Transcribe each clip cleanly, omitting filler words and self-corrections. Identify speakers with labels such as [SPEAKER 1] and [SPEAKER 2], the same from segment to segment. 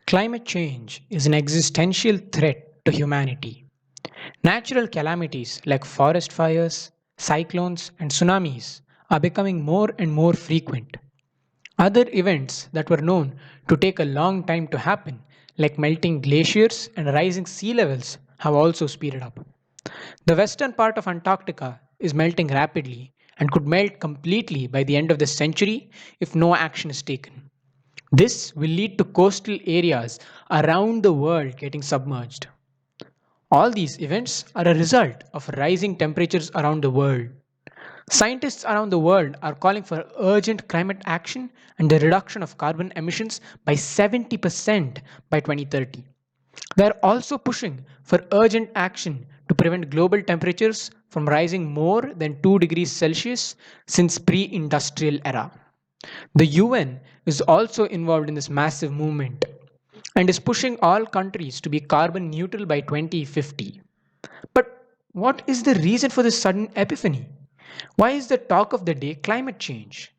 [SPEAKER 1] Climate change is an existential threat to humanity. Natural calamities like forest fires, cyclones, and tsunamis are becoming more and more frequent. Other events that were known to take a long time to happen, like melting glaciers and rising sea levels, have also speeded up. The western part of Antarctica is melting rapidly and could melt completely by the end of the century if no action is taken. This will lead to coastal areas around the world getting submerged. All these events are a result of rising temperatures around the world. Scientists around the world are calling for urgent climate action and the reduction of carbon emissions by 70% by 2030. They are also pushing for urgent action to prevent global temperatures from rising more than 2 degrees Celsius since pre-industrial era. The UN is also involved in this massive movement and is pushing all countries to be carbon neutral by 2050. But what is the reason for this sudden epiphany? Why is the talk of the day climate change?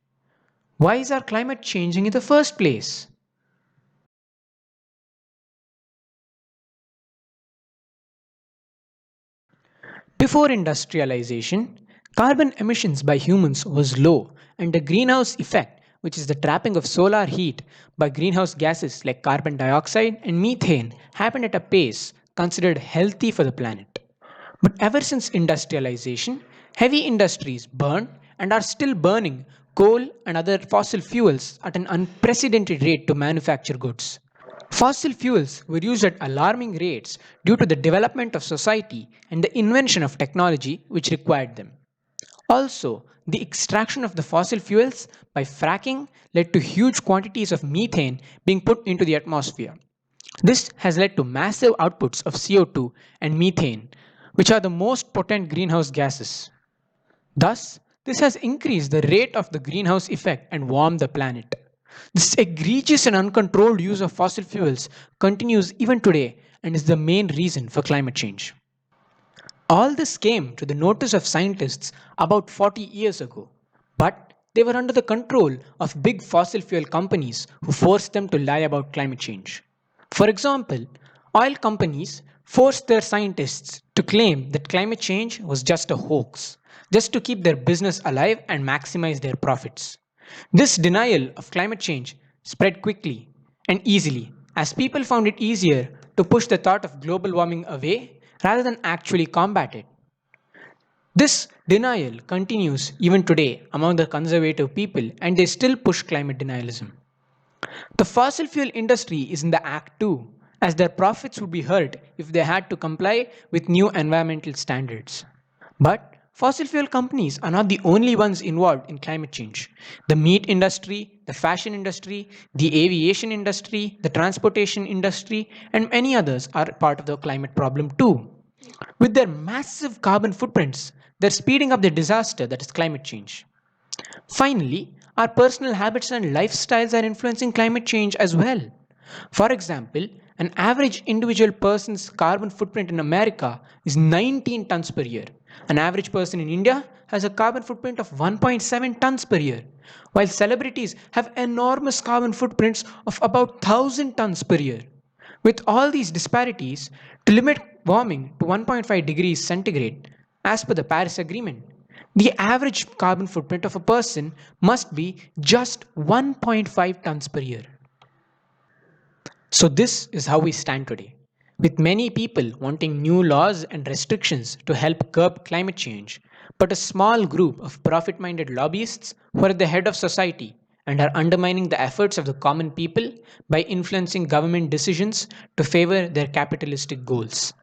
[SPEAKER 1] Why is our climate changing in the first place? Before industrialization, carbon emissions by humans was low and the greenhouse effect, which is the trapping of solar heat by greenhouse gases like carbon dioxide and methane, happened at a pace considered healthy for the planet. But ever since industrialization, heavy industries burn and are still burning coal and other fossil fuels at an unprecedented rate to manufacture goods. Fossil fuels were used at alarming rates due to the development of society and the invention of technology which required them. Also, the extraction of the fossil fuels by fracking led to huge quantities of methane being put into the atmosphere. This has led to massive outputs of CO2 and methane, which are the most potent greenhouse gases. Thus, this has increased the rate of the greenhouse effect and warmed the planet. This egregious and uncontrolled use of fossil fuels continues even today and is the main reason for climate change. All this came to the notice of scientists about 40 years ago, but they were under the control of big fossil fuel companies who forced them to lie about climate change. For example, oil companies forced their scientists to claim that climate change was just a hoax, just to keep their business alive and maximize their profits. This denial of climate change spread quickly and easily as people found it easier to push the thought of global warming away rather than actually combat it. This denial continues even today among the conservative people and they still push climate denialism. The fossil fuel industry is in the act too, as their profits would be hurt if they had to comply with new environmental standards. But fossil fuel companies are not the only ones involved in climate change. The meat industry, the fashion industry, the aviation industry, the transportation industry, and many others are part of the climate problem too. With their massive carbon footprints, they're speeding up the disaster that is climate change. Finally, our personal habits and lifestyles are influencing climate change as well. For example, an average individual person's carbon footprint in America is 19 tons per year. An average person in India has a carbon footprint of 1.7 tons per year, while celebrities have enormous carbon footprints of about 1,000 tons per year. With all these disparities, to limit warming to 1.5 degrees centigrade, as per the Paris Agreement, the average carbon footprint of a person must be just 1.5 tons per year. So, this is how we stand today. With many people wanting new laws and restrictions to help curb climate change, but a small group of profit minded lobbyists who are at the head of society and are undermining the efforts of the common people by influencing government decisions to favor their capitalistic goals.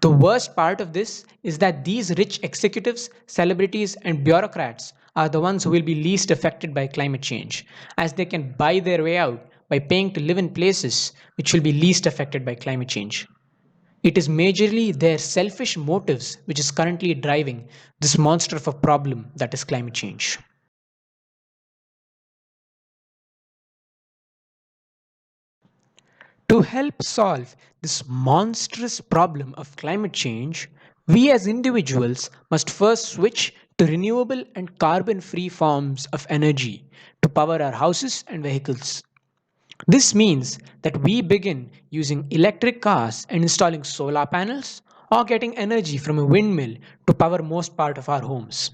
[SPEAKER 1] The worst part of this is that these rich executives, celebrities, and bureaucrats are the ones who will be least affected by climate change, as they can buy their way out by paying to live in places which will be least affected by climate change. It is majorly their selfish motives which is currently driving this monster of a problem that is climate change. To help solve this monstrous problem of climate change, we as individuals must first switch to renewable and carbon free forms of energy to power our houses and vehicles. This means that we begin using electric cars and installing solar panels or getting energy from a windmill to power most part of our homes.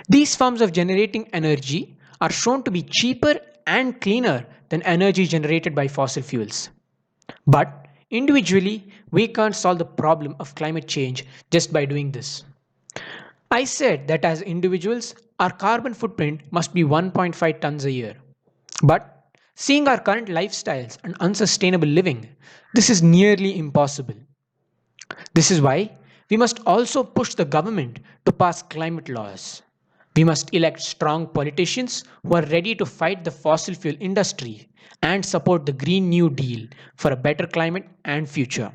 [SPEAKER 1] These forms of generating energy are shown to be cheaper and cleaner than energy generated by fossil fuels. But individually, we can't solve the problem of climate change just by doing this. I said that as individuals, our carbon footprint must be 1.5 tons a year. But seeing our current lifestyles and unsustainable living, this is nearly impossible. This is why we must also push the government to pass climate laws. We must elect strong politicians who are ready to fight the fossil fuel industry and support the Green New Deal for a better climate and future.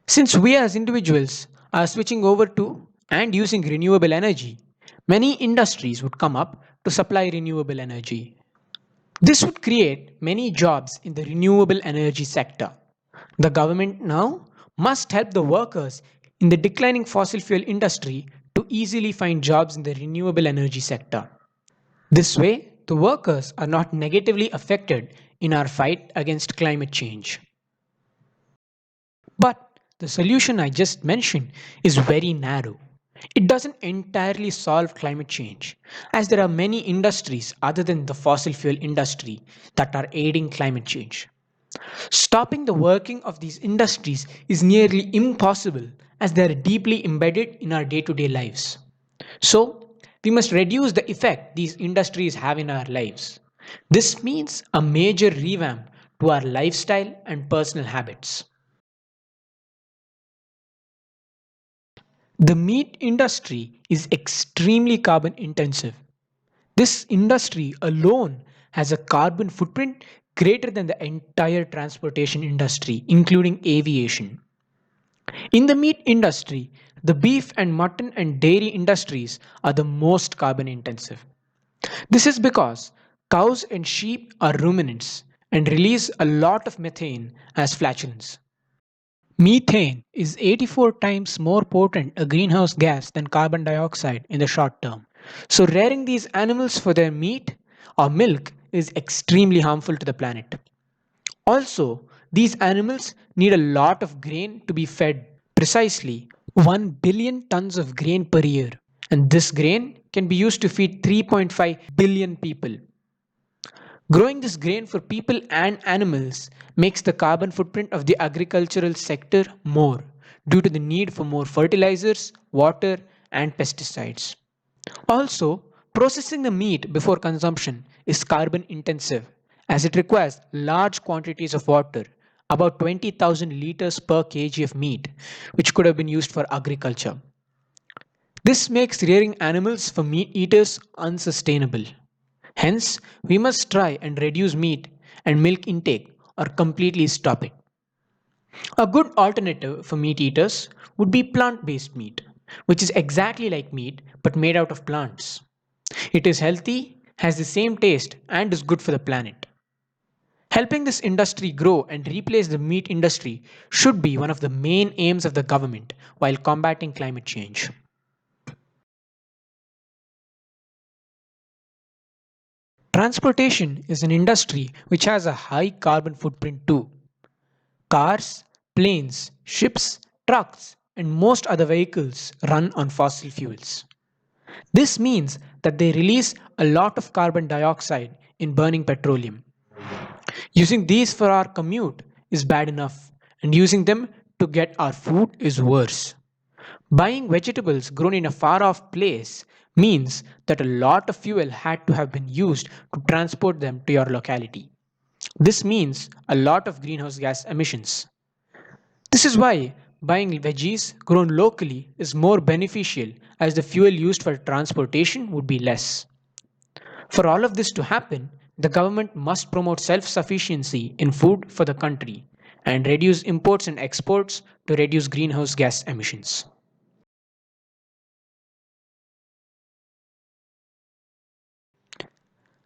[SPEAKER 1] Since we as individuals are switching over to and using renewable energy, many industries would come up to supply renewable energy. This would create many jobs in the renewable energy sector. The government now must help the workers in the declining fossil fuel industry to easily find jobs in the renewable energy sector. This way, the workers are not negatively affected in our fight against climate change. But the solution I just mentioned is very narrow. It doesn't entirely solve climate change, as there are many industries other than the fossil fuel industry that are aiding climate change. Stopping the working of these industries is nearly impossible as they are deeply embedded in our day to day lives. So, we must reduce the effect these industries have in our lives. This means a major revamp to our lifestyle and personal habits. The meat industry is extremely carbon intensive. This industry alone has a carbon footprint greater than the entire transportation industry, including aviation. In the meat industry, the beef and mutton and dairy industries are the most carbon intensive. This is because cows and sheep are ruminants and release a lot of methane as flatulence. Methane is 84 times more potent a greenhouse gas than carbon dioxide in the short term. So, rearing these animals for their meat or milk is extremely harmful to the planet. Also, these animals need a lot of grain to be fed, precisely 1 billion tons of grain per year. And this grain can be used to feed 3.5 billion people. Growing this grain for people and animals makes the carbon footprint of the agricultural sector more due to the need for more fertilizers, water, and pesticides. Also, processing the meat before consumption is carbon intensive as it requires large quantities of water, about 20,000 liters per kg of meat, which could have been used for agriculture. This makes rearing animals for meat eaters unsustainable. Hence, we must try and reduce meat and milk intake or completely stop it. A good alternative for meat eaters would be plant based meat, which is exactly like meat but made out of plants. It is healthy, has the same taste, and is good for the planet. Helping this industry grow and replace the meat industry should be one of the main aims of the government while combating climate change. Transportation is an industry which has a high carbon footprint too. Cars, planes, ships, trucks, and most other vehicles run on fossil fuels. This means that they release a lot of carbon dioxide in burning petroleum. Using these for our commute is bad enough, and using them to get our food is worse. Buying vegetables grown in a far off place means that a lot of fuel had to have been used to transport them to your locality. This means a lot of greenhouse gas emissions. This is why buying veggies grown locally is more beneficial as the fuel used for transportation would be less. For all of this to happen, the government must promote self sufficiency in food for the country and reduce imports and exports to reduce greenhouse gas emissions.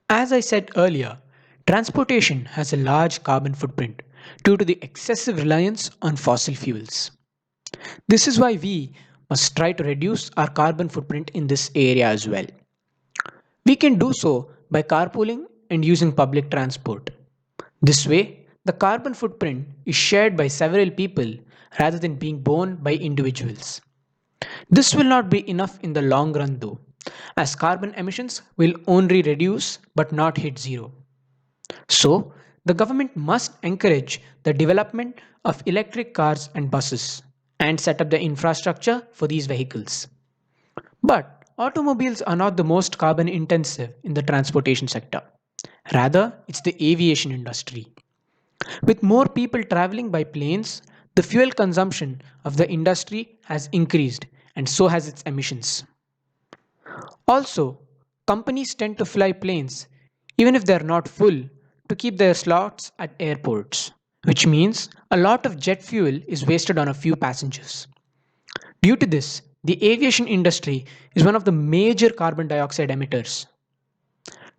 [SPEAKER 1] As I said earlier, transportation has a large carbon footprint due to the excessive reliance on fossil fuels. This is why we must try to reduce our carbon footprint in this area as well. We can do so by carpooling and using public transport. This way, the carbon footprint is shared by several people rather than being borne by individuals. This will not be enough in the long run though, as carbon emissions will only reduce but not hit zero. So, the government must encourage the development of electric cars and buses and set up the infrastructure for these vehicles. But automobiles are not the most carbon intensive in the transportation sector. Rather, it's the aviation industry. With more people traveling by planes, the fuel consumption of the industry has increased and so has its emissions. Also, companies tend to fly planes even if they are not full to keep their slots at airports, which means a lot of jet fuel is wasted on a few passengers. Due to this, the aviation industry is one of the major carbon dioxide emitters.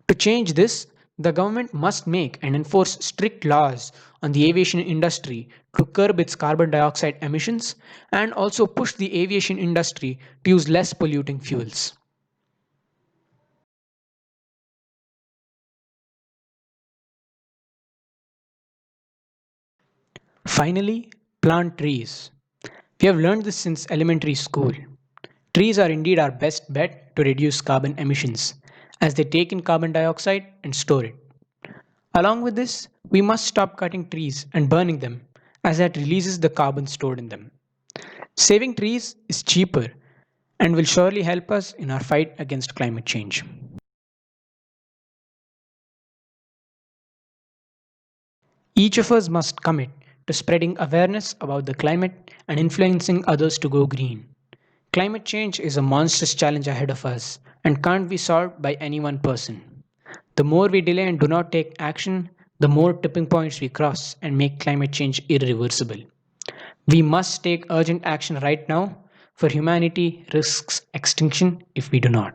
[SPEAKER 1] To change this, the government must make and enforce strict laws on the aviation industry to curb its carbon dioxide emissions and also push the aviation industry to use less polluting fuels. Finally, plant trees. We have learned this since elementary school. Trees are indeed our best bet to reduce carbon emissions, as they take in carbon dioxide and store it. Along with this, we must stop cutting trees and burning them, as that releases the carbon stored in them. Saving trees is cheaper and will surely help us in our fight against climate change. Each of us must commit to spreading awareness about the climate and influencing others to go green. Climate change is a monstrous challenge ahead of us and can't be solved by any one person. The more we delay and do not take action, the more tipping points we cross and make climate change irreversible. We must take urgent action right now, for humanity risks extinction if we do not.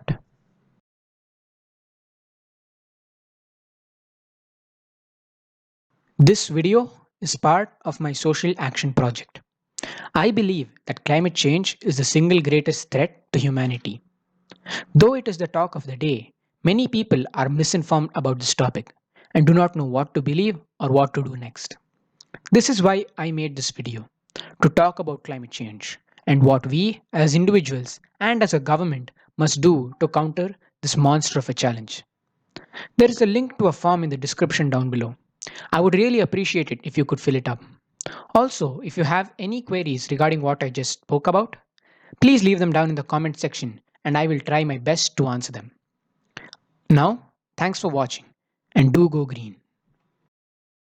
[SPEAKER 1] This video is part of my social action project. I believe that climate change is the single greatest threat to humanity. Though it is the talk of the day, many people are misinformed about this topic and do not know what to believe or what to do next. This is why I made this video, to talk about climate change and what we as individuals and as a government must do to counter this monster of a challenge. There is a link to a form in the description down below. I would really appreciate it if you could fill it up. Also, if you have any queries regarding what I just spoke about, please leave them down in the comment section and I will try my best to answer them. Now, thanks for watching and do go green.